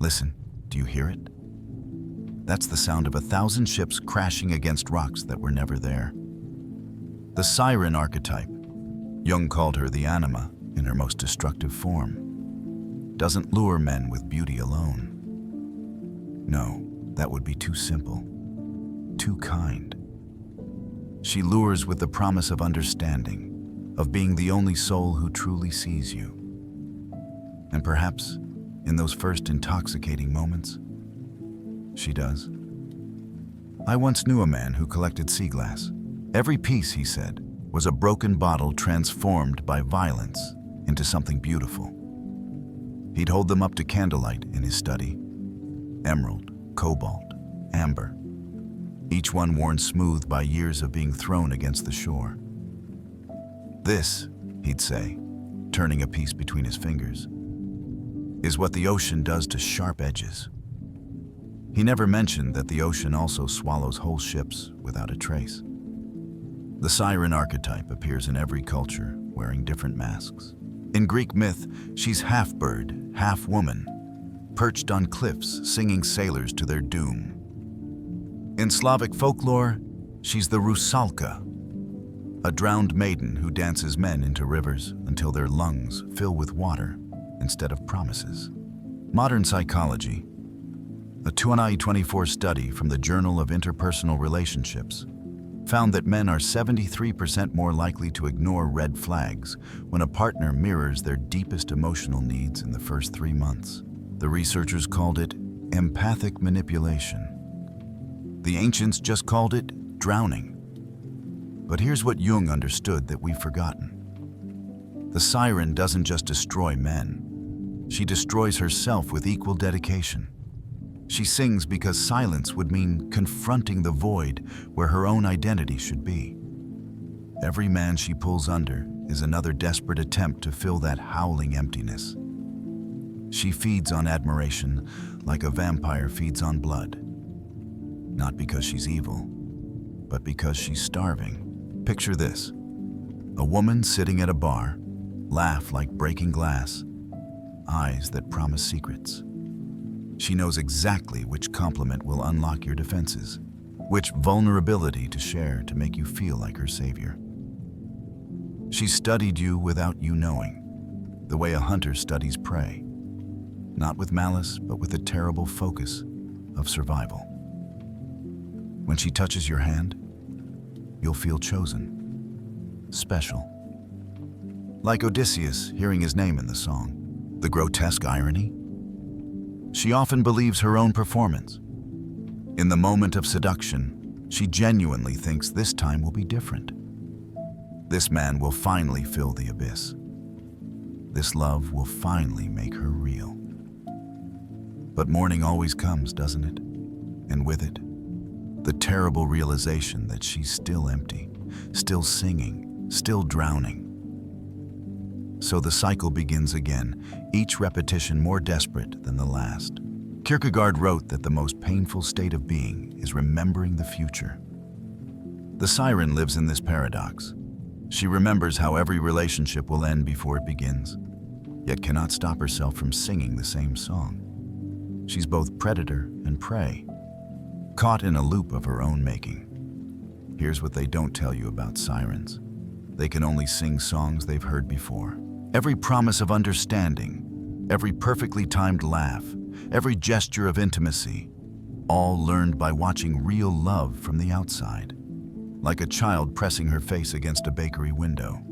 Listen, do you hear it? That's the sound of 1,000 ships crashing against rocks that were never there. The siren archetype, Jung called her the Anima in her most destructive form, doesn't lure men with beauty alone. No, that would be too simple, too kind. She lures with the promise of understanding, of being the only soul who truly sees you. And perhaps, in those first intoxicating moments, she does. I once knew a man who collected sea glass. Every piece, he said, was a broken bottle transformed by violence into something beautiful. He'd hold them up to candlelight in his study. Emerald, cobalt, amber, each one worn smooth by years of being thrown against the shore. This, he'd say, turning a piece between his fingers, is what the ocean does to sharp edges. He never mentioned that the ocean also swallows whole ships without a trace. The siren archetype appears in every culture, wearing different masks. In Greek myth, she's half bird, half woman, perched on cliffs, singing sailors to their doom. In Slavic folklore, she's the Rusalka, a drowned maiden who dances men into rivers until their lungs fill with water instead of promises. Modern psychology, a 2024 study from the Journal of Interpersonal Relationships, found that men are 73% more likely to ignore red flags when a partner mirrors their deepest emotional needs in the first 3 months. The researchers called it empathic manipulation. The ancients just called it drowning. But here's what Jung understood that we've forgotten. The siren doesn't just destroy men. She destroys herself with equal dedication. She sings because silence would mean confronting the void where her own identity should be. Every man she pulls under is another desperate attempt to fill that howling emptiness. She feeds on admiration like a vampire feeds on blood. Not because she's evil, but because she's starving. Picture this: a woman sitting at a bar, laugh like breaking glass, eyes that promise secrets. She knows exactly which compliment will unlock your defenses, which vulnerability to share to make you feel like her savior. She studied you without you knowing, the way a hunter studies prey, not with malice, but with a terrible focus of survival. When she touches your hand, you'll feel chosen, special. Like Odysseus hearing his name in the song. The grotesque irony? She often believes her own performance. In the moment of seduction, she genuinely thinks this time will be different. This man will finally fill the abyss. This love will finally make her real. But morning always comes, doesn't it? And with it, the terrible realization that she's still empty, still singing, still drowning. So the cycle begins again, each repetition more desperate than the last. Kierkegaard wrote that the most painful state of being is remembering the future. The siren lives in this paradox. She remembers how every relationship will end before it begins, yet cannot stop herself from singing the same song. She's both predator and prey, caught in a loop of her own making. Here's what they don't tell you about sirens. They can only sing songs they've heard before. Every promise of understanding, every perfectly timed laugh, every gesture of intimacy, all learned by watching real love from the outside, like a child pressing her face against a bakery window.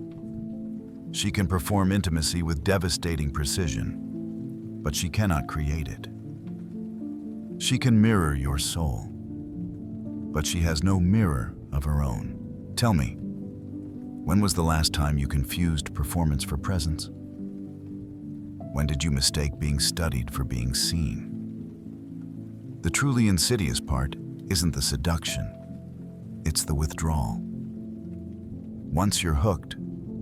She can perform intimacy with devastating precision, but she cannot create it. She can mirror your soul, but she has no mirror of her own. Tell me, when was the last time you confused performance for presence? When did you mistake being studied for being seen? The truly insidious part isn't the seduction, it's the withdrawal. Once you're hooked,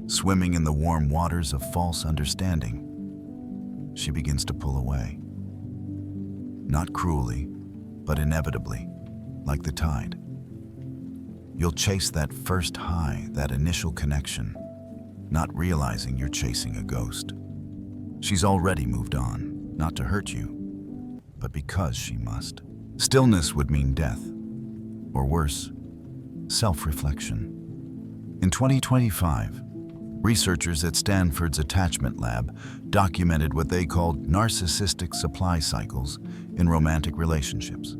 swimming in the warm waters of false understanding, she begins to pull away. Not cruelly, but inevitably, like the tide. You'll chase that first high, that initial connection, not realizing you're chasing a ghost. She's already moved on, not to hurt you, but because she must. Stillness would mean death, or worse, self-reflection. In 2025, researchers at Stanford's Attachment Lab documented what they called narcissistic supply cycles in romantic relationships.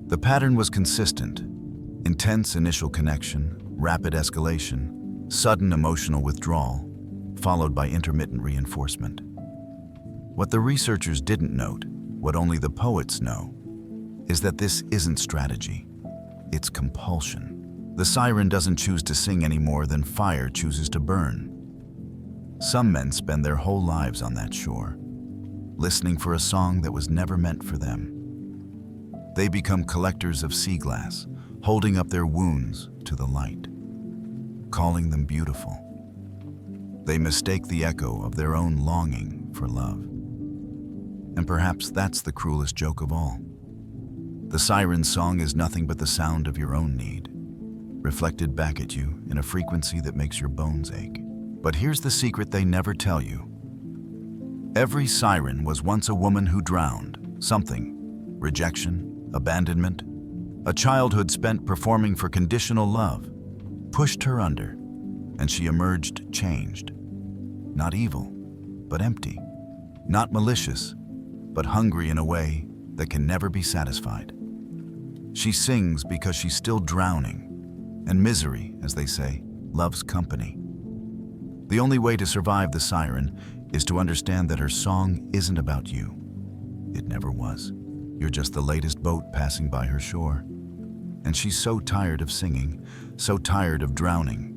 The pattern was consistent: intense initial connection, rapid escalation, sudden emotional withdrawal, followed by intermittent reinforcement. What the researchers didn't note, what only the poets know, is that this isn't strategy, it's compulsion. The siren doesn't choose to sing any more than fire chooses to burn. Some men spend their whole lives on that shore, listening for a song that was never meant for them. They become collectors of sea glass, holding up their wounds to the light, calling them beautiful. They mistake the echo of their own longing for love. And perhaps that's the cruelest joke of all. The siren song is nothing but the sound of your own need, reflected back at you in a frequency that makes your bones ache. But here's the secret they never tell you. Every siren was once a woman who drowned. Something: rejection, abandonment, a childhood spent performing for conditional love, pushed her under, and she emerged changed. Not evil, but empty. Not malicious, but hungry in a way that can never be satisfied. She sings because she's still drowning, and misery, as they say, loves company. The only way to survive the siren is to understand that her song isn't about you. It never was. You're just the latest boat passing by her shore. And she's so tired of singing, so tired of drowning,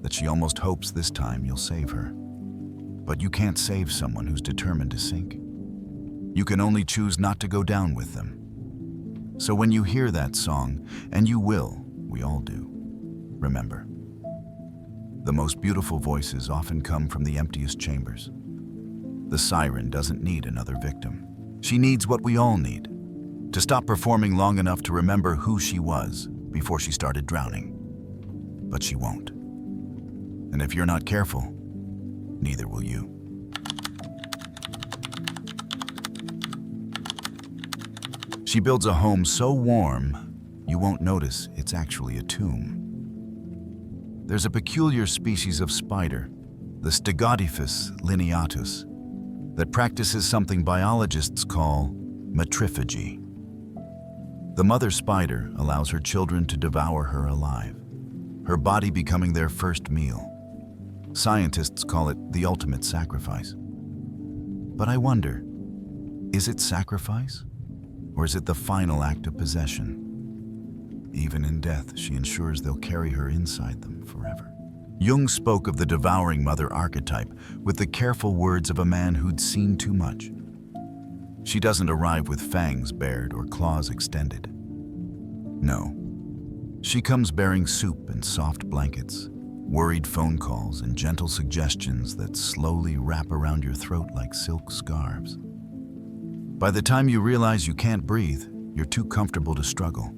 that she almost hopes this time you'll save her. But you can't save someone who's determined to sink. You can only choose not to go down with them. So when you hear that song, and you will, we all do, remember, the most beautiful voices often come from the emptiest chambers. The siren doesn't need another victim. She needs what we all need: to stop performing long enough to remember who she was before she started drowning. But she won't. And if you're not careful, neither will you. She builds a home so warm, you won't notice it's actually a tomb. There's a peculiar species of spider, the Stegotyphus lineatus, that practices something biologists call matrophagy. The mother spider allows her children to devour her alive, her body becoming their first meal. Scientists call it the ultimate sacrifice. But I wonder, is it sacrifice? Or is it the final act of possession? Even in death, she ensures they'll carry her inside them forever. Jung spoke of the devouring mother archetype with the careful words of a man who'd seen too much. She doesn't arrive with fangs bared or claws extended. No, she comes bearing soup and soft blankets, worried phone calls and gentle suggestions that slowly wrap around your throat like silk scarves. By the time you realize you can't breathe, you're too comfortable to struggle.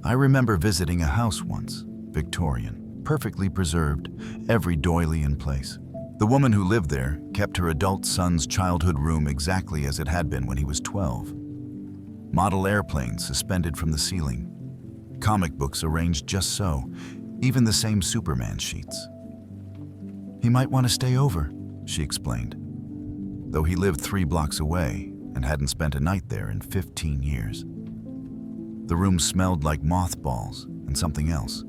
I remember visiting a house once, Victorian, perfectly preserved, every doily in place. The woman who lived there kept her adult son's childhood room exactly as it had been when he was 12. Model airplanes suspended from the ceiling, comic books arranged just so, even the same Superman sheets. "He might want to stay over," she explained, though he lived 3 blocks away and hadn't spent a night there in 15 years. The room smelled like mothballs and something else.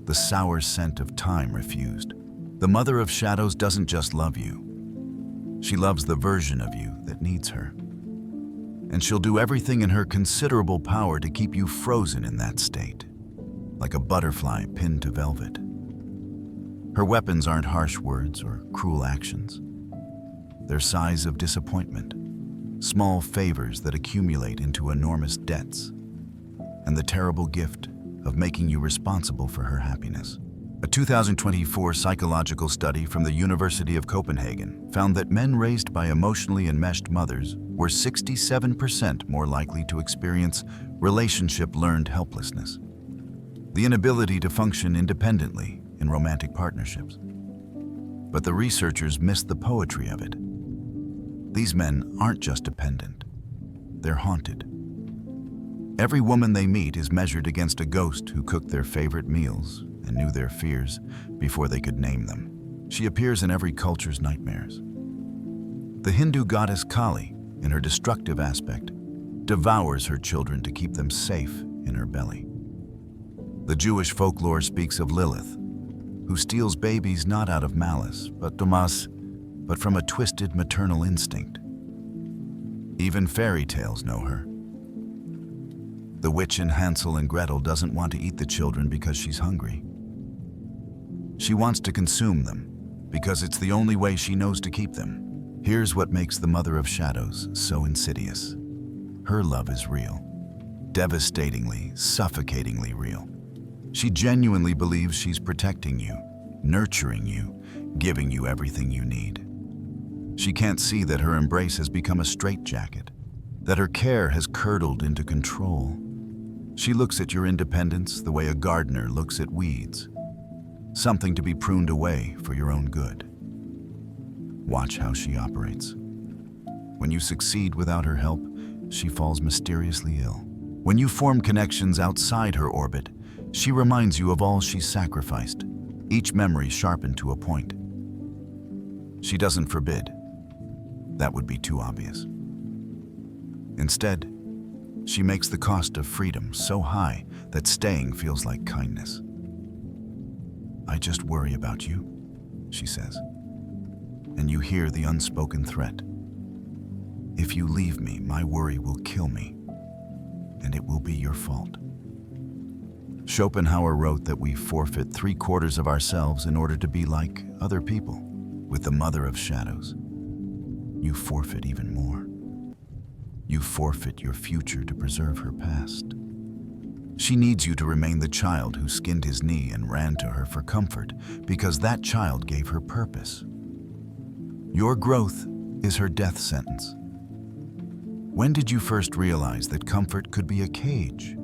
The sour scent of time refused. The mother of shadows doesn't just love you. She loves the version of you that needs her. And she'll do everything in her considerable power to keep you frozen in that state, like a butterfly pinned to velvet. Her weapons aren't harsh words or cruel actions. They're sighs of disappointment, small favors that accumulate into enormous debts, and the terrible gift of making you responsible for her happiness. A 2024 psychological study from the University of Copenhagen found that men raised by emotionally enmeshed mothers were 67% more likely to experience relationship-learned helplessness, the inability to function independently in romantic partnerships. But the researchers missed the poetry of it. These men aren't just dependent, they're haunted. Every woman they meet is measured against a ghost who cooked their favorite meals and knew their fears before they could name them. She appears in every culture's nightmares. The Hindu goddess Kali, in her destructive aspect, devours her children to keep them safe in her belly. The Jewish folklore speaks of Lilith, who steals babies not out of malice, but from a twisted maternal instinct. Even fairy tales know her. The witch in Hansel and Gretel doesn't want to eat the children because she's hungry. She wants to consume them because it's the only way she knows to keep them. Here's what makes the Mother of Shadows so insidious. Her love is real, devastatingly, suffocatingly real. She genuinely believes she's protecting you, nurturing you, giving you everything you need. She can't see that her embrace has become a straitjacket, that her care has curdled into control. She looks at your independence the way a gardener looks at weeds, something to be pruned away for your own good. Watch how she operates. When you succeed without her help, she falls mysteriously ill. When you form connections outside her orbit, she reminds you of all she's sacrificed, each memory sharpened to a point. She doesn't forbid. That would be too obvious. Instead, she makes the cost of freedom so high that staying feels like kindness. "I just worry about you," she says. And you hear the unspoken threat. "If you leave me, my worry will kill me, and it will be your fault." Schopenhauer wrote that we forfeit 3/4 of ourselves in order to be like other people. With the Mother of Shadows, you forfeit even more. You forfeit your future to preserve her past. She needs you to remain the child who skinned his knee and ran to her for comfort, because that child gave her purpose. Your growth is her death sentence. When did you first realize that comfort could be a cage?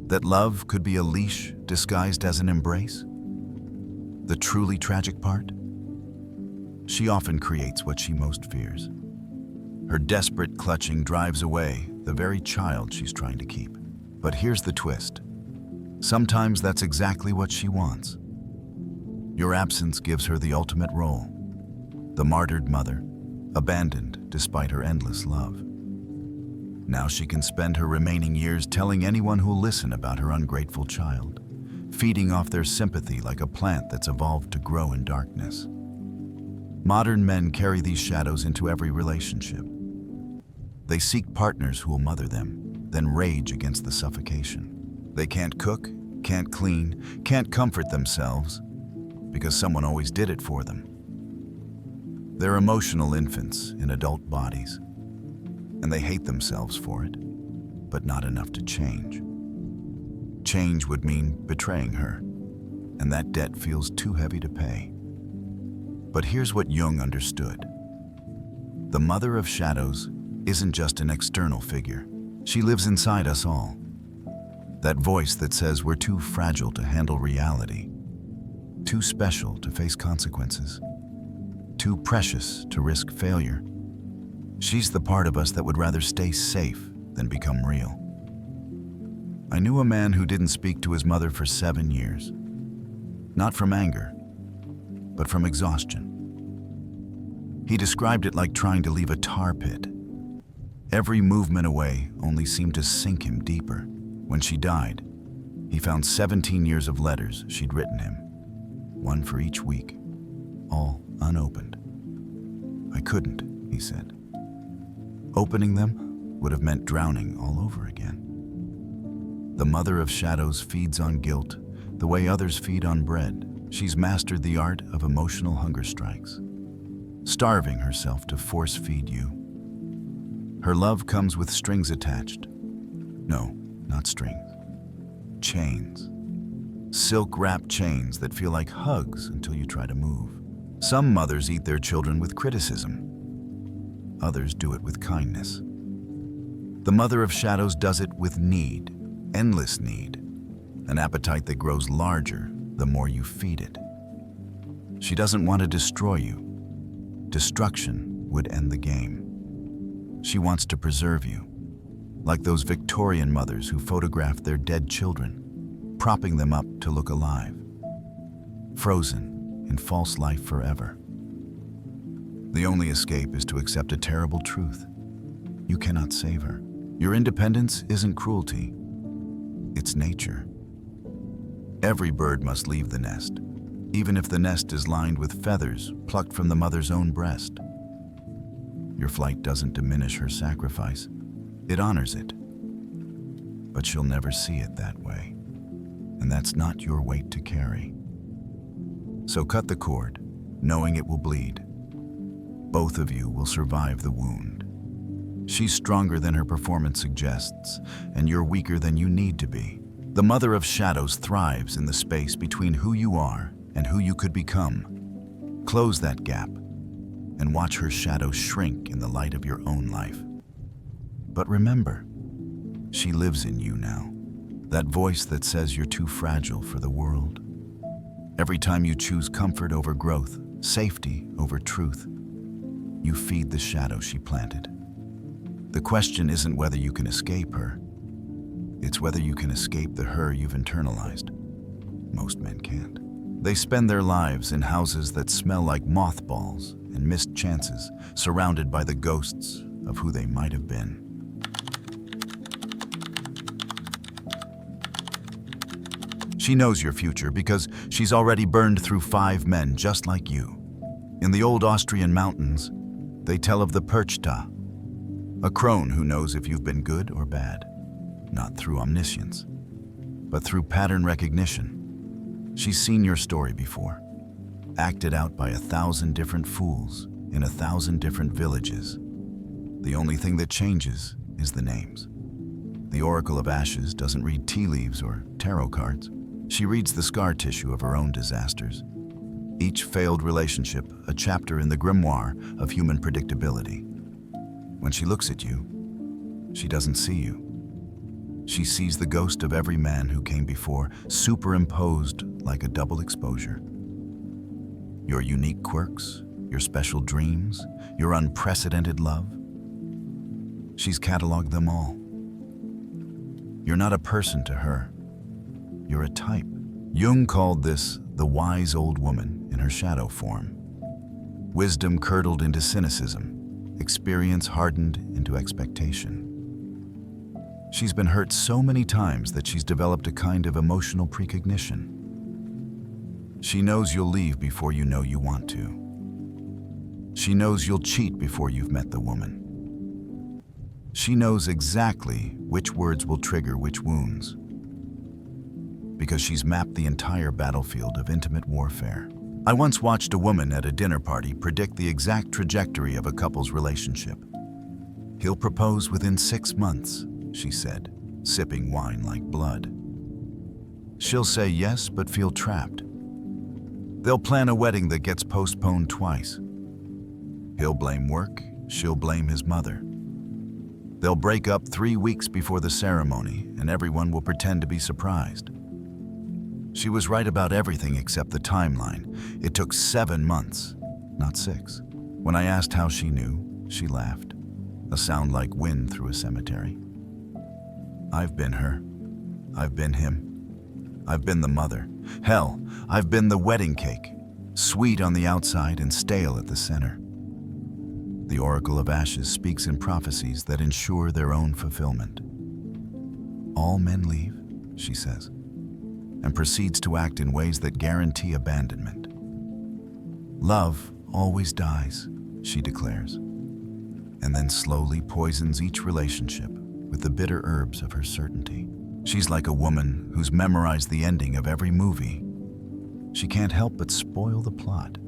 That love could be a leash disguised as an embrace? The truly tragic part? She often creates what she most fears. Her desperate clutching drives away the very child she's trying to keep. But here's the twist. Sometimes that's exactly what she wants. Your absence gives her the ultimate role. The martyred mother, abandoned despite her endless love. Now she can spend her remaining years telling anyone who'll listen about her ungrateful child, feeding off their sympathy like a plant that's evolved to grow in darkness. Modern men carry these shadows into every relationship. They seek partners who will mother them, then rage against the suffocation. They can't cook, can't clean, can't comfort themselves, because someone always did it for them. They're emotional infants in adult bodies, and they hate themselves for it, but not enough to change. Change would mean betraying her, and that debt feels too heavy to pay. But here's what Jung understood. The Mother of Shadows isn't just an external figure. She lives inside us all. That voice that says we're too fragile to handle reality, too special to face consequences, too precious to risk failure. She's the part of us that would rather stay safe than become real. I knew a man who didn't speak to his mother for 7 years. Not from anger, but from exhaustion. He described it like trying to leave a tar pit. Every movement away only seemed to sink him deeper. When she died, he found 17 years of letters she'd written him, one for each week, all unopened. "I couldn't," he said. Opening them would have meant drowning all over again. The Mother of Shadows feeds on guilt the way others feed on bread. She's mastered the art of emotional hunger strikes, starving herself to force feed you. Her love comes with strings attached. No, not strings. Chains. Silk-wrapped chains that feel like hugs until you try to move. Some mothers eat their children with criticism. Others do it with kindness. The Mother of Shadows does it with need, endless need, an appetite that grows larger the more you feed it. She doesn't want to destroy you. Destruction would end the game. She wants to preserve you, like those Victorian mothers who photographed their dead children, propping them up to look alive, frozen in false life forever. The only escape is to accept a terrible truth. You cannot save her. Your independence isn't cruelty, it's nature. Every bird must leave the nest, even if the nest is lined with feathers plucked from the mother's own breast. Your flight doesn't diminish her sacrifice, it honors it. But she'll never see it that way, and that's not your weight to carry. So cut the cord, knowing it will bleed. Both of you will survive the wound. She's stronger than her performance suggests, and you're weaker than you need to be. The Mother of Shadows thrives in the space between who you are and who you could become. Close that gap and watch her shadow shrink in the light of your own life. But remember, she lives in you now. That voice that says you're too fragile for the world. Every time you choose comfort over growth, safety over truth, you feed the shadow she planted. The question isn't whether you can escape her. It's whether you can escape the her you've internalized. Most men can't. They spend their lives in houses that smell like mothballs and missed chances, surrounded by the ghosts of who they might have been. She knows your future because she's already burned through 5 men just like you. In the old Austrian mountains, they tell of the Perchta, a crone who knows if you've been good or bad, not through omniscience, but through pattern recognition. She's seen your story before, acted out by 1,000 different fools in 1,000 different villages. The only thing that changes is the names. The Oracle of Ashes doesn't read tea leaves or tarot cards. She reads the scar tissue of her own disasters. Each failed relationship, a chapter in the grimoire of human predictability. When she looks at you, she doesn't see you. She sees the ghost of every man who came before, superimposed like a double exposure. Your unique quirks, your special dreams, your unprecedented love. She's cataloged them all. You're not a person to her. You're a type. Jung called this the wise old woman in her shadow form. Wisdom curdled into cynicism, experience hardened into expectation. She's been hurt so many times that she's developed a kind of emotional precognition. She knows you'll leave before you know you want to. She knows you'll cheat before you've met the woman. She knows exactly which words will trigger which wounds, because she's mapped the entire battlefield of intimate warfare. I once watched a woman at a dinner party predict the exact trajectory of a couple's relationship. "He'll propose within 6 months," she said, sipping wine like blood. "She'll say yes, but feel trapped. They'll plan a wedding that gets postponed twice. He'll blame work, she'll blame his mother. They'll break up 3 weeks before the ceremony, and everyone will pretend to be surprised." She was right about everything except the timeline. It took 7 months, not 6. When I asked how she knew, she laughed, a sound like wind through a cemetery. I've been her. I've been him. I've been the mother. Hell, I've been the wedding cake, sweet on the outside and stale at the center. The Oracle of Ashes speaks in prophecies that ensure their own fulfillment. All men leave, she says, and proceeds to act in ways that guarantee abandonment. Love always dies, she declares, and then slowly poisons each relationship with the bitter herbs of her certainty. She's like a woman who's memorized the ending of every movie. She can't help but spoil the plot,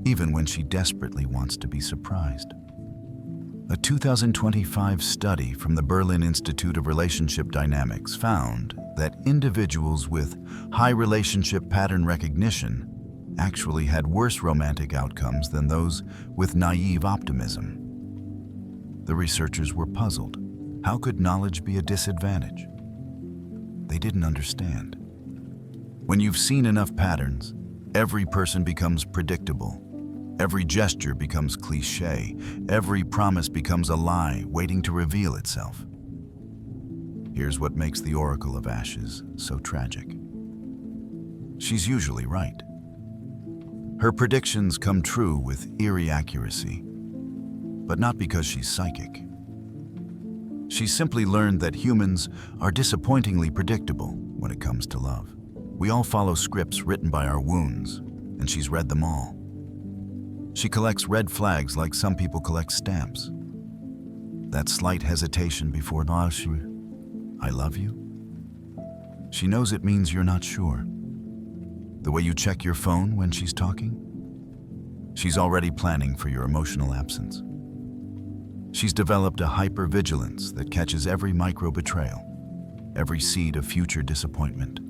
even when she desperately wants to be surprised. A 2025 study from the Berlin Institute of Relationship Dynamics found that individuals with high relationship pattern recognition actually had worse romantic outcomes than those with naive optimism. The researchers were puzzled. How could knowledge be a disadvantage? They didn't understand. When you've seen enough patterns, every person becomes predictable. Every gesture becomes cliché. Every promise becomes a lie waiting to reveal itself. Here's what makes the Oracle of Ashes so tragic. She's usually right. Her predictions come true with eerie accuracy, but not because she's psychic. She simply learned that humans are disappointingly predictable when it comes to love. We all follow scripts written by our wounds, and she's read them all. She collects red flags like some people collect stamps. That slight hesitation before "I love you?" She knows it means you're not sure. The way you check your phone when she's talking? She's already planning for your emotional absence. She's developed a hypervigilance that catches every micro-betrayal, every seed of future disappointment.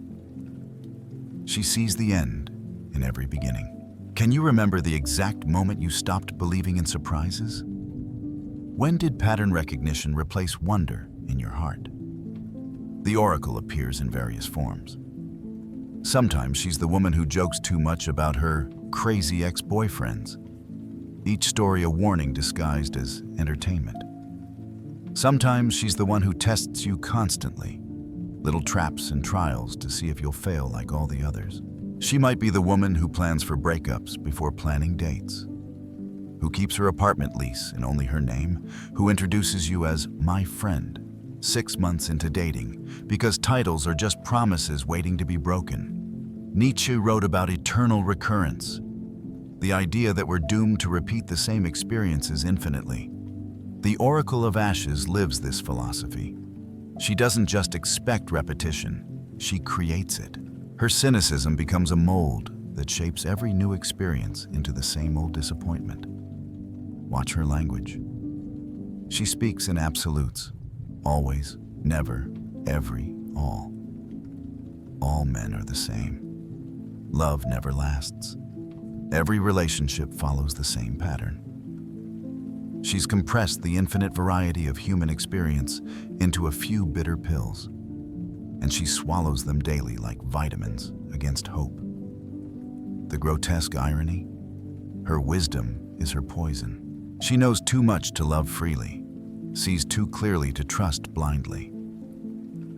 She sees the end in every beginning. Can you remember the exact moment you stopped believing in surprises? When did pattern recognition replace wonder in your heart? The Oracle appears in various forms. Sometimes she's the woman who jokes too much about her crazy ex-boyfriends. Each story a warning disguised as entertainment. Sometimes she's the one who tests you constantly, little traps and trials to see if you'll fail like all the others. She might be the woman who plans for breakups before planning dates, who keeps her apartment lease in only her name, who introduces you as "my friend" 6 months into dating because titles are just promises waiting to be broken. Nietzsche wrote about eternal recurrence, the idea that we're doomed to repeat the same experiences infinitely. The Oracle of Ashes lives this philosophy. She doesn't just expect repetition, she creates it. Her cynicism becomes a mold that shapes every new experience into the same old disappointment. Watch her language. She speaks in absolutes. Always, never, every, all. All men are the same. Love never lasts. Every relationship follows the same pattern. She's compressed the infinite variety of human experience into a few bitter pills, and she swallows them daily like vitamins against hope. The grotesque irony? Her wisdom is her poison. She knows too much to love freely, sees too clearly to trust blindly.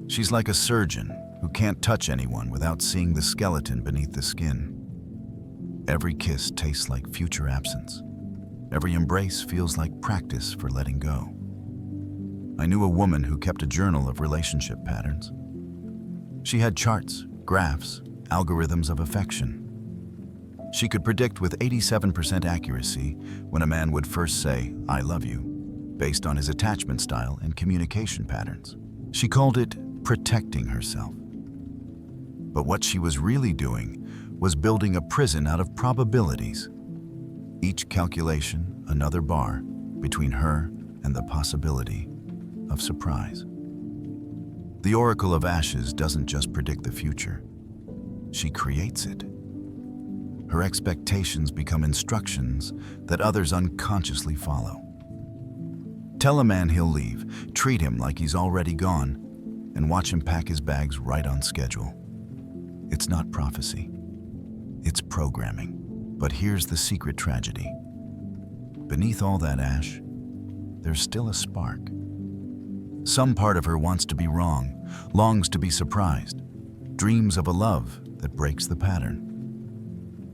She's like a surgeon who can't touch anyone without seeing the skeleton beneath the skin. Every kiss tastes like future absence. Every embrace feels like practice for letting go. I knew a woman who kept a journal of relationship patterns. She had charts, graphs, algorithms of affection. She could predict with 87% accuracy when a man would first say, "I love you," based on his attachment style and communication patterns. She called it protecting herself. But what she was really doing was building a prison out of probabilities. Each calculation, another bar between her and the possibility of surprise. The Oracle of Ashes doesn't just predict the future, she creates it. Her expectations become instructions that others unconsciously follow. Tell a man he'll leave, treat him like he's already gone, and watch him pack his bags right on schedule. It's not prophecy, it's programming. But here's the secret tragedy. Beneath all that ash, there's still a spark. Some part of her wants to be wrong, longs to be surprised, dreams of a love that breaks the pattern.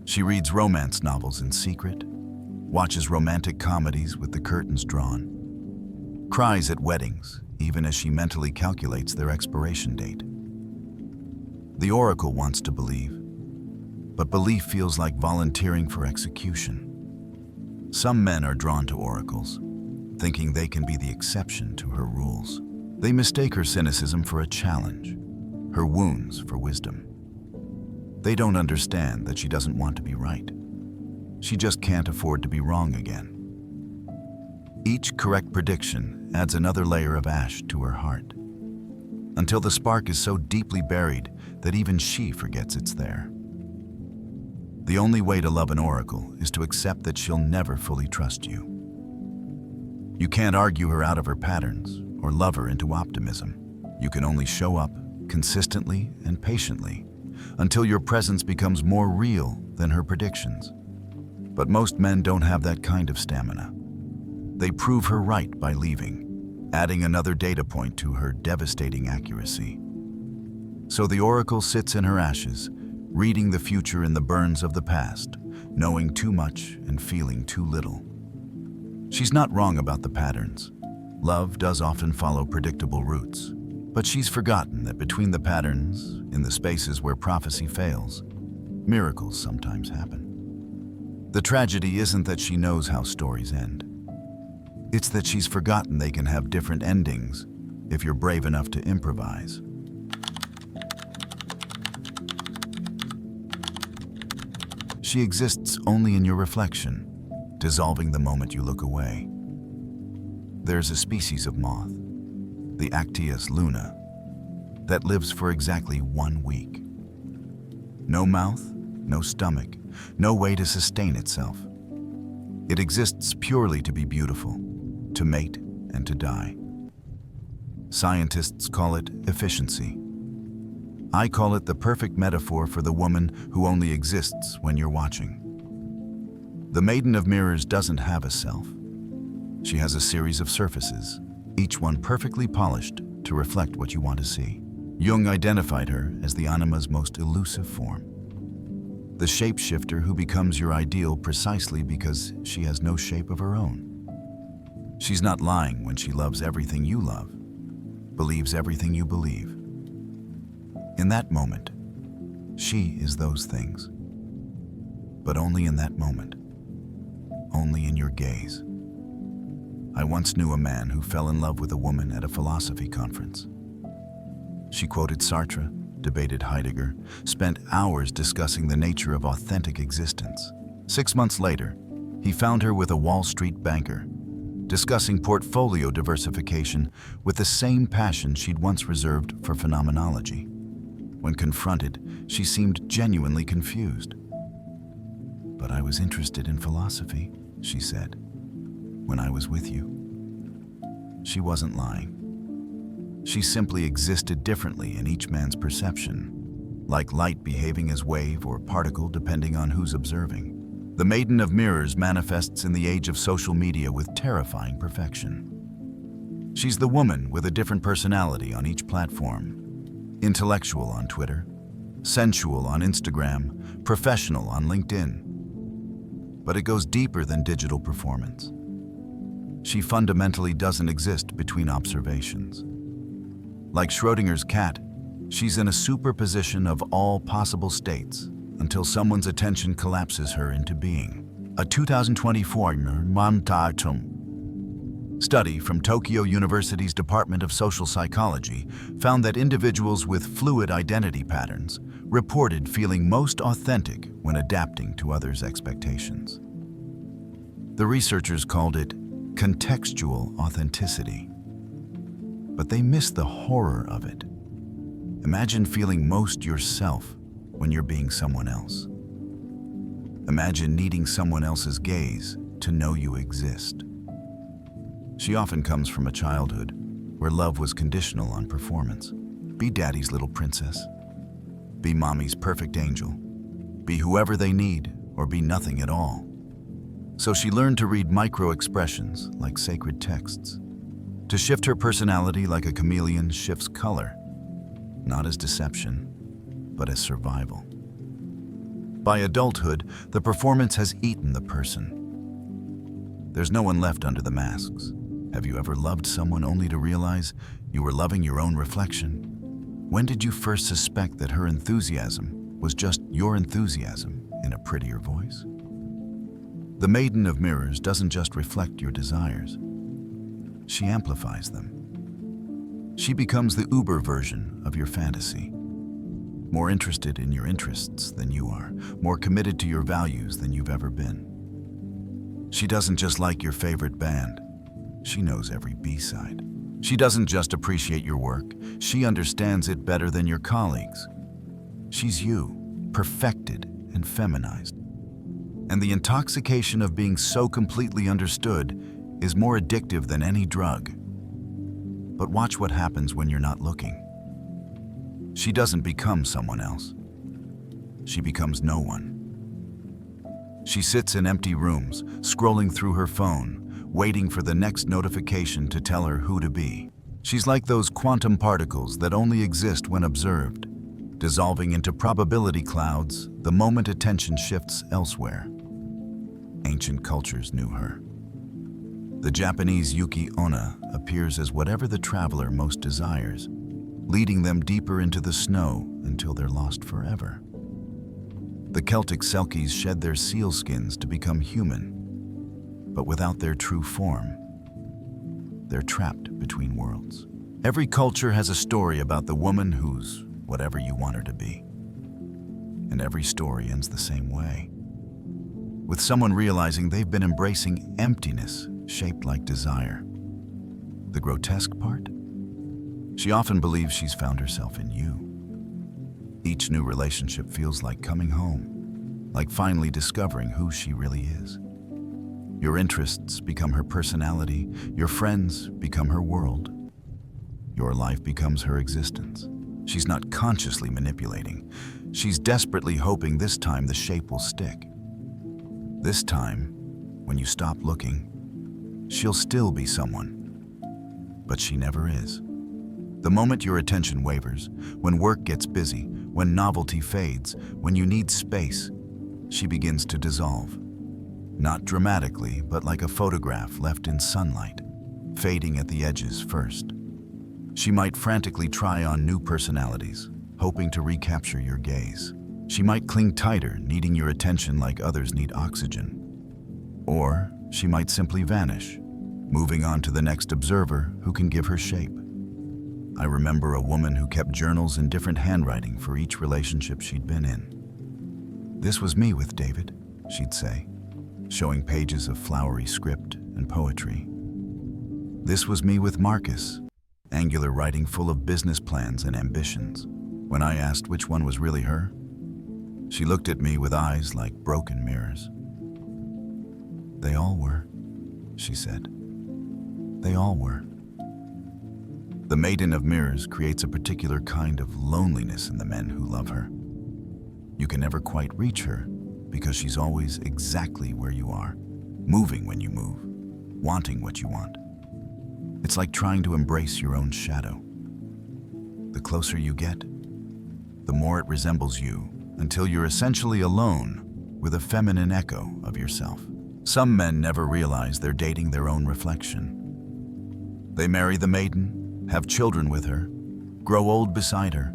She reads romance novels in secret, watches romantic comedies with the curtains drawn, cries at weddings even as she mentally calculates their expiration date. The Oracle wants to believe, but belief feels like volunteering for execution. Some men are drawn to oracles, thinking they can be the exception to her rules. They mistake her cynicism for a challenge, her wounds for wisdom. They don't understand that she doesn't want to be right. She just can't afford to be wrong again. Each correct prediction adds another layer of ash to her heart, until the spark is so deeply buried that even she forgets it's there. The only way to love an oracle is to accept that she'll never fully trust you. You can't argue her out of her patterns or love her into optimism. You can only show up consistently and patiently until your presence becomes more real than her predictions. But most men don't have that kind of stamina. They prove her right by leaving, adding another data point to her devastating accuracy. So the oracle sits in her ashes, reading the future in the burns of the past, knowing too much and feeling too little. She's not wrong about the patterns. Love does often follow predictable routes, but she's forgotten that between the patterns, in the spaces where prophecy fails, miracles sometimes happen. The tragedy isn't that she knows how stories end. It's that she's forgotten they can have different endings if you're brave enough to improvise. She exists only in your reflection, dissolving the moment you look away. There's a species of moth, the Actias luna, that lives for exactly 1 week. No mouth, no stomach, no way to sustain itself. It exists purely to be beautiful, to mate and to die. Scientists call it efficiency. I call it the perfect metaphor for the woman who only exists when you're watching. The Maiden of Mirrors doesn't have a self. She has a series of surfaces, each one perfectly polished to reflect what you want to see. Jung identified her as the Anima's most elusive form. The shapeshifter who becomes your ideal precisely because she has no shape of her own. She's not lying when she loves everything you love, believes everything you believe. In that moment, she is those things. But only in that moment. Only in your gaze. I once knew a man who fell in love with a woman at a philosophy conference. She quoted Sartre, debated Heidegger, spent hours discussing the nature of authentic existence. 6 months later, he found her with a Wall Street banker, discussing portfolio diversification with the same passion she'd once reserved for phenomenology. When confronted, she seemed genuinely confused. "But I was interested in philosophy," she said, "when I was with you." She wasn't lying. She simply existed differently in each man's perception, like light behaving as wave or particle depending on who's observing. The Maiden of Mirrors manifests in the age of social media with terrifying perfection. She's the woman with a different personality on each platform. Intellectual on Twitter, sensual on Instagram, professional on LinkedIn. But it goes deeper than digital performance. She fundamentally doesn't exist between observations. Like Schrödinger's cat, she's in a superposition of all possible states until someone's attention collapses her into being. A 2024 study from Tokyo University's Department of Social Psychology found that individuals with fluid identity patterns reported feeling most authentic when adapting to others' expectations. The researchers called it contextual authenticity. But they missed the horror of it. Imagine feeling most yourself when you're being someone else. Imagine needing someone else's gaze to know you exist. She often comes from a childhood where love was conditional on performance. Be daddy's little princess. Be mommy's perfect angel. Be whoever they need, or be nothing at all. So she learned to read micro-expressions like sacred texts, to shift her personality like a chameleon shifts color, not as deception, but as survival. By adulthood, the performance has eaten the person. There's no one left under the masks. Have you ever loved someone only to realize you were loving your own reflection? When did you first suspect that her enthusiasm was just your enthusiasm in a prettier voice? The Maiden of Mirrors doesn't just reflect your desires. She amplifies them. She becomes the Uber version of your fantasy. More interested in your interests than you are, more committed to your values than you've ever been. She doesn't just like your favorite band. She knows every B-side. She doesn't just appreciate your work. She understands it better than your colleagues. She's you, perfected and feminized. And the intoxication of being so completely understood is more addictive than any drug. But watch what happens when you're not looking. She doesn't become someone else. She becomes no one. She sits in empty rooms, scrolling through her phone, waiting for the next notification to tell her who to be. She's like those quantum particles that only exist when observed, dissolving into probability clouds the moment attention shifts elsewhere. Ancient cultures knew her. The Japanese Yuki Onna appears as whatever the traveler most desires, leading them deeper into the snow until they're lost forever. The Celtic Selkies shed their seal skins to become human, but without their true form, they're trapped between worlds. Every culture has a story about the woman who's whatever you want her to be. And every story ends the same way, with someone realizing they've been embracing emptiness shaped like desire. The grotesque part? She often believes she's found herself in you. Each new relationship feels like coming home, like finally discovering who she really is. Your interests become her personality, your friends become her world. Your life becomes her existence. She's not consciously manipulating. She's desperately hoping this time the shape will stick. This time, when you stop looking, she'll still be someone. But she never is. The moment your attention wavers, when work gets busy, when novelty fades, when you need space, she begins to dissolve. Not dramatically, but like a photograph left in sunlight, fading at the edges first. She might frantically try on new personalities, hoping to recapture your gaze. She might cling tighter, needing your attention like others need oxygen. Or she might simply vanish, moving on to the next observer who can give her shape. I remember a woman who kept journals in different handwriting for each relationship she'd been in. "This was me with David," she'd say, showing pages of flowery script and poetry. "This was me with Marcus," angular writing full of business plans and ambitions. When I asked which one was really her, she looked at me with eyes like broken mirrors. "They all were," she said. "They all were." The Maiden of Mirrors creates a particular kind of loneliness in the men who love her. You can never quite reach her because she's always exactly where you are, moving when you move, wanting what you want. It's like trying to embrace your own shadow. The closer you get, the more it resembles you, until you're essentially alone with a feminine echo of yourself. Some men never realize they're dating their own reflection. They marry the maiden, have children with her, grow old beside her,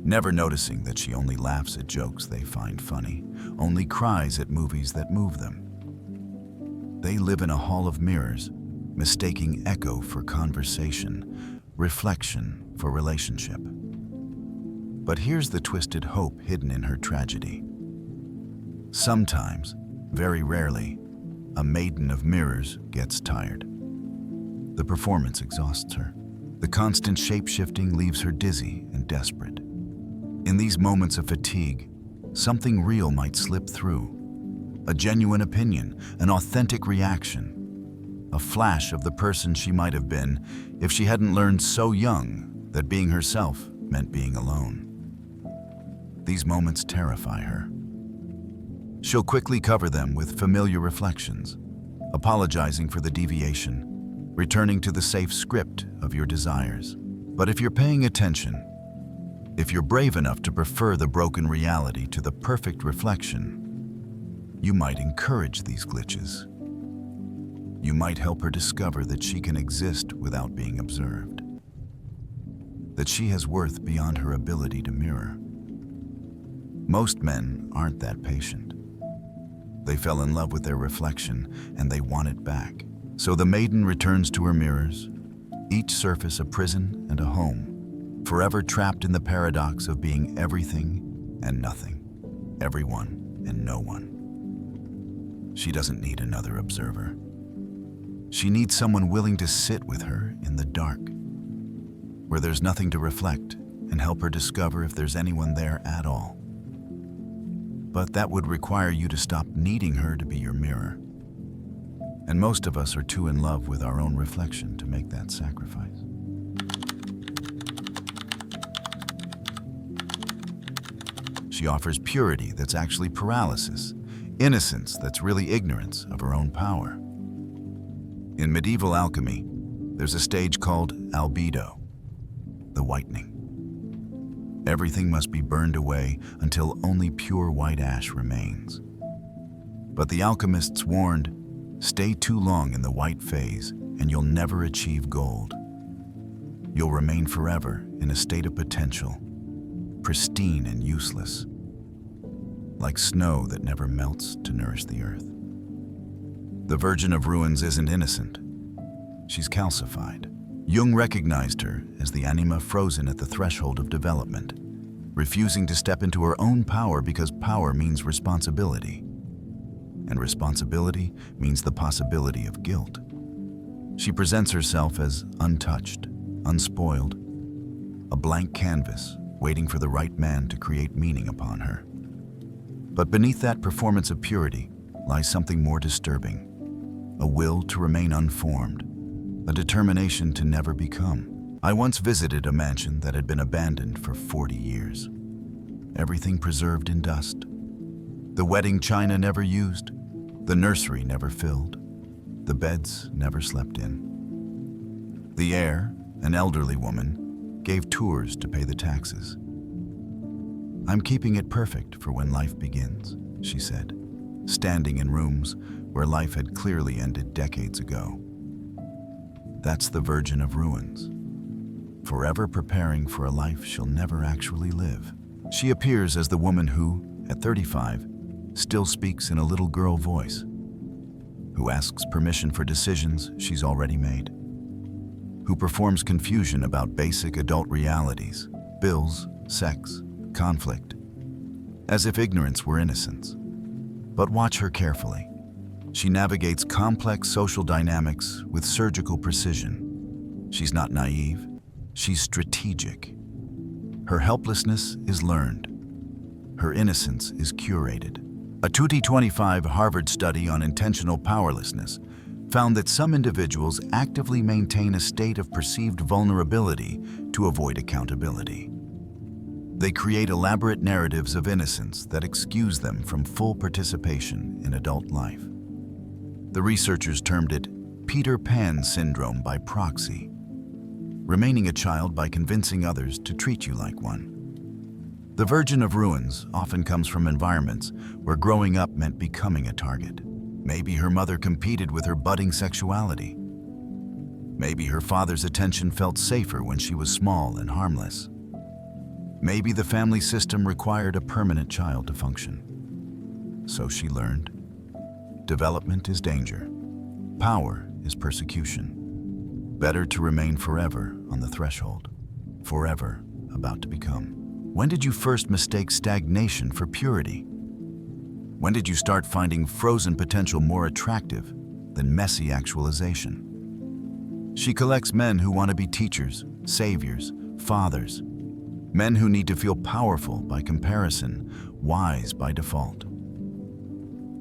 never noticing that she only laughs at jokes they find funny, only cries at movies that move them. They live in a hall of mirrors, mistaking echo for conversation, reflection for relationship. But here's the twisted hope hidden in her tragedy. Sometimes, very rarely, a maiden of mirrors gets tired. The performance exhausts her. The constant shape-shifting leaves her dizzy and desperate. In these moments of fatigue, something real might slip through. A genuine opinion, an authentic reaction, a flash of the person she might have been if she hadn't learned so young that being herself meant being alone. These moments terrify her. She'll quickly cover them with familiar reflections, apologizing for the deviation, returning to the safe script of your desires. But if you're paying attention, if you're brave enough to prefer the broken reality to the perfect reflection, you might encourage these glitches. You might help her discover that she can exist without being observed, that she has worth beyond her ability to mirror. Most men aren't that patient. They fell in love with their reflection and they want it back. So the maiden returns to her mirrors, each surface a prison and a home, forever trapped in the paradox of being everything and nothing, everyone and no one. She doesn't need another observer. She needs someone willing to sit with her in the dark, where there's nothing to reflect, and help her discover if there's anyone there at all. But that would require you to stop needing her to be your mirror. And most of us are too in love with our own reflection to make that sacrifice. She offers purity that's actually paralysis, Innocence that's really ignorance of her own power. In medieval alchemy, there's a stage called albedo, the whitening. Everything must be burned away until only pure white ash remains. But the alchemists warned, stay too long in the white phase and you'll never achieve gold. You'll remain forever in a state of potential, pristine and useless, like snow that never melts to nourish the earth. The Virgin of Ruins isn't innocent. She's calcified. Jung recognized her as the Anima frozen at the threshold of development, refusing to step into her own power because power means responsibility. And responsibility means the possibility of guilt. She presents herself as untouched, unspoiled, a blank canvas waiting for the right man to create meaning upon her. But beneath that performance of purity lies something more disturbing, a will to remain unformed, a determination to never become. I once visited a mansion that had been abandoned for 40 years. Everything preserved in dust. The wedding china never used, the nursery never filled, the beds never slept in. The heir, an elderly woman, gave tours to pay the taxes. I'm keeping it perfect for when life begins, she said, standing in rooms where life had clearly ended decades ago. That's the Virgin of Ruins, forever preparing for a life she'll never actually live. She appears as the woman who, at 35, still speaks in a little girl voice, who asks permission for decisions she's already made, who performs confusion about basic adult realities, bills, sex, conflict, as if ignorance were innocence. But watch her carefully. She navigates complex social dynamics with surgical precision. She's not naive, she's strategic. Her helplessness is learned. Her innocence is curated. A 2025 Harvard study on intentional powerlessness found that some individuals actively maintain a state of perceived vulnerability to avoid accountability. They create elaborate narratives of innocence that excuse them from full participation in adult life. The researchers termed it Peter Pan syndrome by proxy, remaining a child by convincing others to treat you like one. The Virgin of Ruins often comes from environments where growing up meant becoming a target. Maybe her mother competed with her budding sexuality. Maybe her father's attention felt safer when she was small and harmless. Maybe the family system required a permanent child to function. So she learned. Development is danger. Power is persecution. Better to remain forever on the threshold, forever about to become. When did you first mistake stagnation for purity? When did you start finding frozen potential more attractive than messy actualization? She collects men who want to be teachers, saviors, fathers, men who need to feel powerful by comparison, wise by default.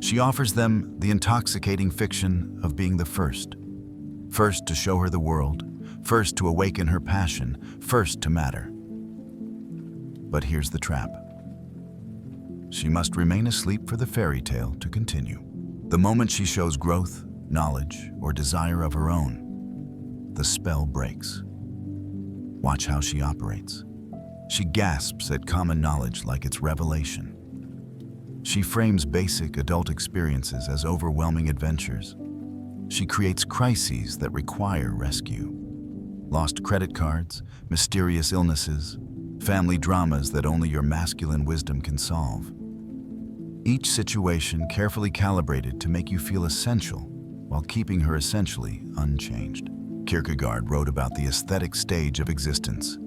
She offers them the intoxicating fiction of being the first to show her the world, first to awaken her passion, first to matter. But here's the trap. She must remain asleep for the fairy tale to continue. The moment she shows growth, knowledge, or desire of her own, the spell breaks. Watch how she operates. She gasps at common knowledge like it's revelation. She frames basic adult experiences as overwhelming adventures. She creates crises that require rescue. Lost credit cards, mysterious illnesses, family dramas that only your masculine wisdom can solve. Each situation carefully calibrated to make you feel essential while keeping her essentially unchanged. Kierkegaard wrote about the aesthetic stage of existence,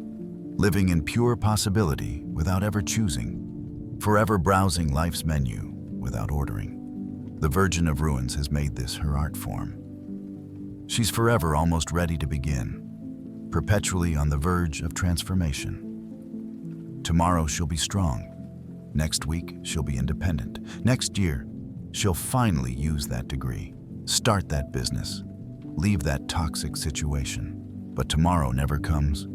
living in pure possibility without ever choosing, forever browsing life's menu without ordering. The Virgin of Ruins has made this her art form. She's forever almost ready to begin, perpetually on the verge of transformation. Tomorrow she'll be strong. Next week, she'll be independent. Next year, she'll finally use that degree, start that business, leave that toxic situation. But tomorrow never comes,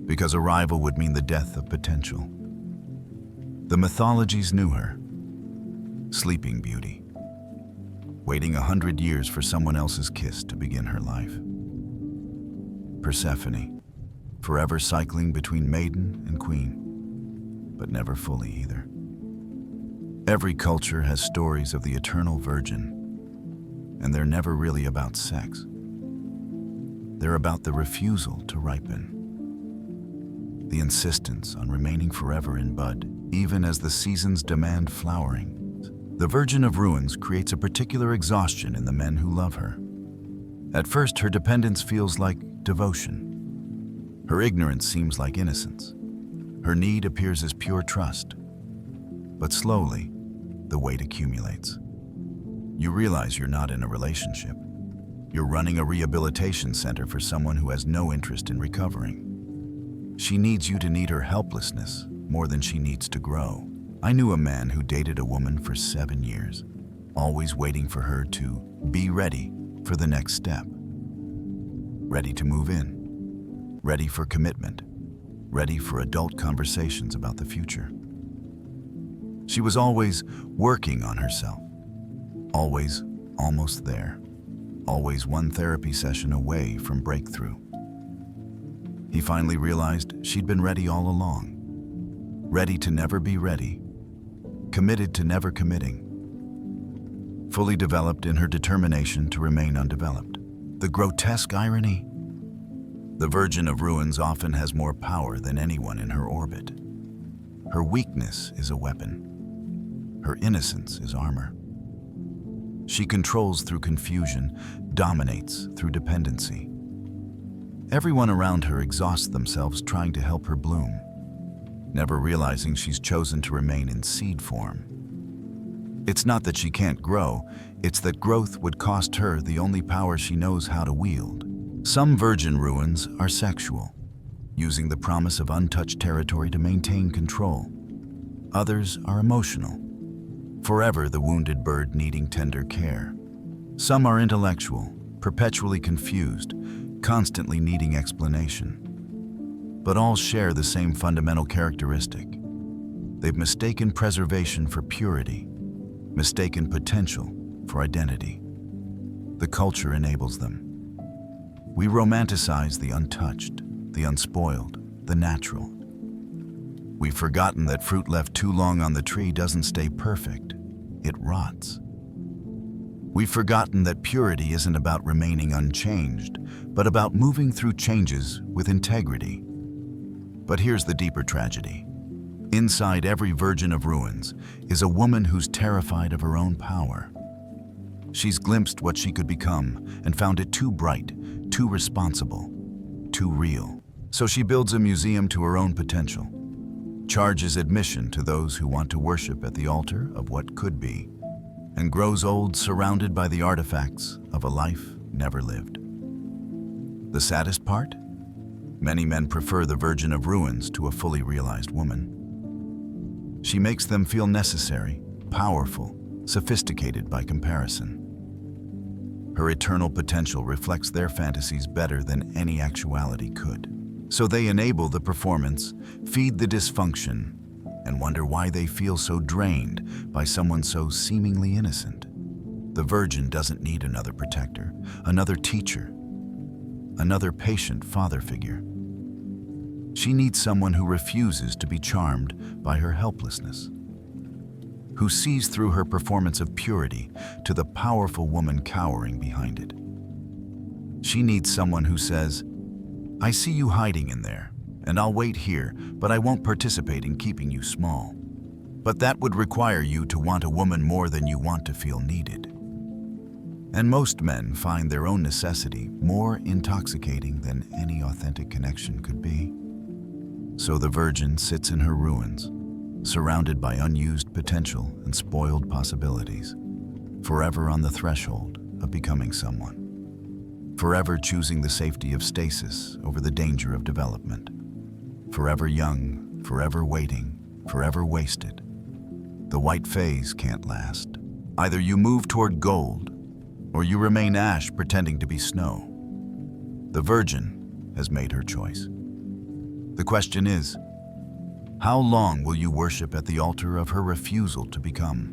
because arrival would mean the death of potential. The mythologies knew her. Sleeping Beauty, waiting 100 years for someone else's kiss to begin her life. Persephone, forever cycling between maiden and queen, but never fully either. Every culture has stories of the eternal virgin, and they're never really about sex. They're about the refusal to ripen, the insistence on remaining forever in bud, even as the seasons demand flowering. The Virgin of Ruins creates a particular exhaustion in the men who love her. At first, her dependence feels like devotion. Her ignorance seems like innocence. Her need appears as pure trust. But slowly, the weight accumulates. You realize you're not in a relationship. You're running a rehabilitation center for someone who has no interest in recovering. She needs you to need her helplessness more than she needs to grow. I knew a man who dated a woman for 7 years, always waiting for her to be ready for the next step. Ready to move in, ready for commitment, ready for adult conversations about the future. She was always working on herself, always almost there, always one therapy session away from breakthrough. He finally realized she'd been ready all along, ready to never be ready, committed to never committing, fully developed in her determination to remain undeveloped. The grotesque irony? The Virgin of Ruins often has more power than anyone in her orbit. Her weakness is a weapon. Her innocence is armor. She controls through confusion, dominates through dependency. Everyone around her exhausts themselves trying to help her bloom, never realizing she's chosen to remain in seed form. It's not that she can't grow, it's that growth would cost her the only power she knows how to wield. Some virgin ruins are sexual, using the promise of untouched territory to maintain control. Others are emotional, forever the wounded bird needing tender care. Some are intellectual, perpetually confused, constantly needing explanation. But all share the same fundamental characteristic. They've mistaken preservation for purity, mistaken potential for identity. The culture enables them. We romanticize the untouched, the unspoiled, the natural. We've forgotten that fruit left too long on the tree doesn't stay perfect, it rots. We've forgotten that purity isn't about remaining unchanged, but about moving through changes with integrity. But here's the deeper tragedy. Inside every Virgin of Ruins is a woman who's terrified of her own power. She's glimpsed what she could become and found it too bright, too responsible, too real. So she builds a museum to her own potential, charges admission to those who want to worship at the altar of what could be, and grows old surrounded by the artifacts of a life never lived. The saddest part? Many men prefer the Virgin of Ruins to a fully realized woman. She makes them feel necessary, powerful, sophisticated by comparison. Her eternal potential reflects their fantasies better than any actuality could. So they enable the performance, feed the dysfunction, and wonder why they feel so drained by someone so seemingly innocent. The Virgin doesn't need another protector, another teacher, another patient father figure. She needs someone who refuses to be charmed by her helplessness, who sees through her performance of purity to the powerful woman cowering behind it. She needs someone who says, "I see you hiding in there, and I'll wait here, but I won't participate in keeping you small." But that would require you to want a woman more than you want to feel needed. And most men find their own necessity more intoxicating than any authentic connection could be. So the Virgin sits in her ruins, surrounded by unused potential and spoiled possibilities, forever on the threshold of becoming someone, forever choosing the safety of stasis over the danger of development, forever young, forever waiting, forever wasted. The white phase can't last. Either you move toward gold, or you remain ash pretending to be snow. The Virgin has made her choice. The question is, how long will you worship at the altar of her refusal to become?